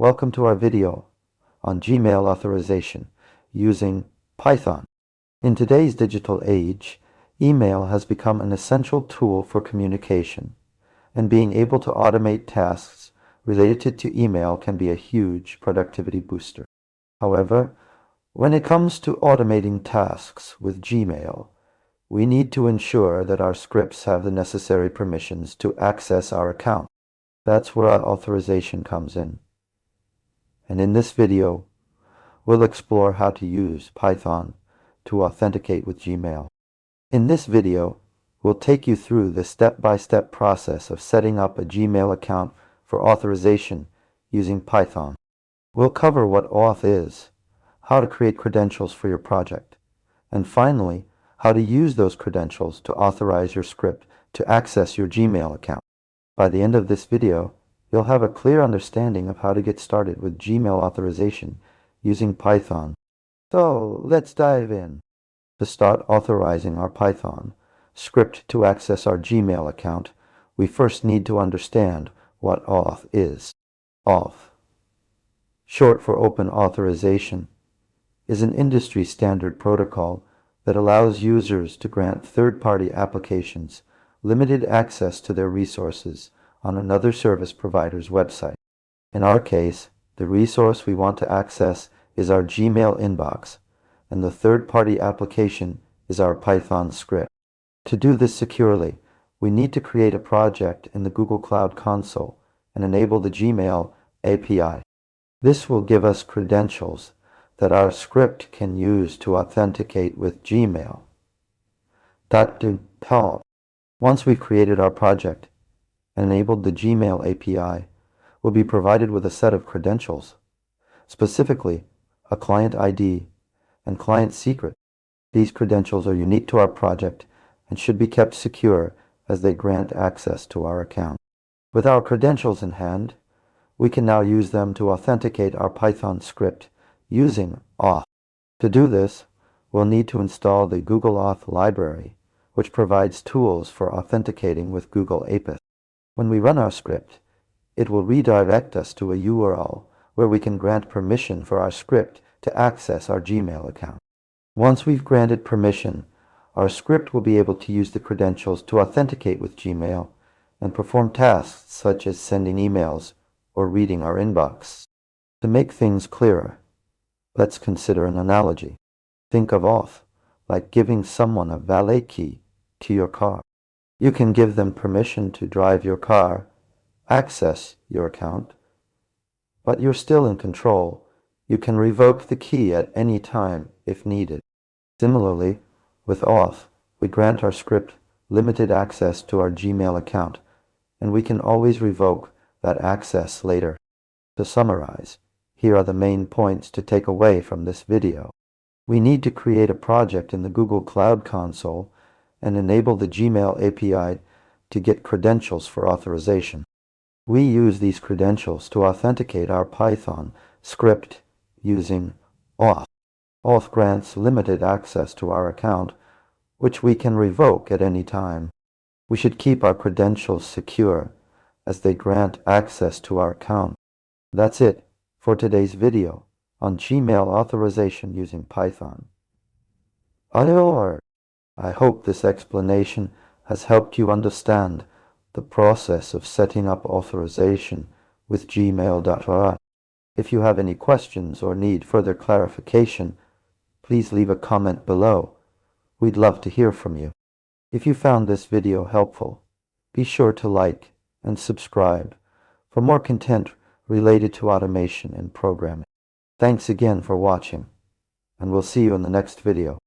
Welcome to our video on Gmail authorization using Python. In today's digital age, email has become an essential tool for communication, and being able to automate tasks related to email can be a huge productivity booster. However, when it comes to automating tasks with Gmail, we need to ensure that our scripts have the necessary permissions to access our account. That's where our authorization comes in. And in this video, we'll explore how to use Python to authenticate with Gmail. In this video, we'll take you through the step-by-step process of setting up a Gmail account for authorization using Python. We'll cover what auth is, how to create credentials for your project, and finally, how to use those credentials to authorize your script to access your Gmail account. By the end of this video, you'll have a clear understanding of how to get started with Gmail authorization using Python. So let's dive in. To start authorizing our Python script to access our Gmail account, we first need to understand what auth is. Auth, short for Open Authorization, is an industry standard protocol that allows users to grant third-party applications limited access to their resources on another service provider's website. In our case, the resource we want to access is our Gmail inbox, and the third-party application is our Python script. To do this securely, we need to create a project in the Google Cloud Console and enable the Gmail API. This will give us credentials that our script can use to authenticate with Gmail. Once we've created our project and enabled the Gmail API, we'll be provided with a set of credentials, specifically a client ID and client secret. These credentials are unique to our project and should be kept secure as they grant access to our account. With our credentials in hand, we can now use them to authenticate our Python script using auth. To do this, we'll need to install the Google Auth library, which provides tools for authenticating with Google APIS. When we run our script, it will redirect us to a URL where we can grant permission for our script to access our Gmail account. Once we've granted permission, our script will be able to use the credentials to authenticate with Gmail and perform tasks such as sending emails or reading our inbox. To make things clearer, let's consider an analogy. Think of auth like giving someone a valet key to your car. You can give them permission to drive your car, access your account, but you're still in control. You can revoke the key at any time if needed. Similarly, with auth, we grant our script limited access to our Gmail account, and we can always revoke that access later. To summarize, here are the main points to take away from this video. We need to create a project in the Google Cloud Console and enable the Gmail API to get credentials for authorization. We use these credentials to authenticate our Python script using auth. Auth grants limited access to our account, which we can revoke at any time. We should keep our credentials secure as they grant access to our account. That's it for today's video on Gmail authorization using Python. I hope this explanation has helped you understand the process of setting up authorization with Gmail. If you have any questions or need further clarification, please leave a comment below. We'd love to hear from you. If you found this video helpful, be sure to like and subscribe for more content related to automation and programming. Thanks again for watching, and we'll see you in the next video.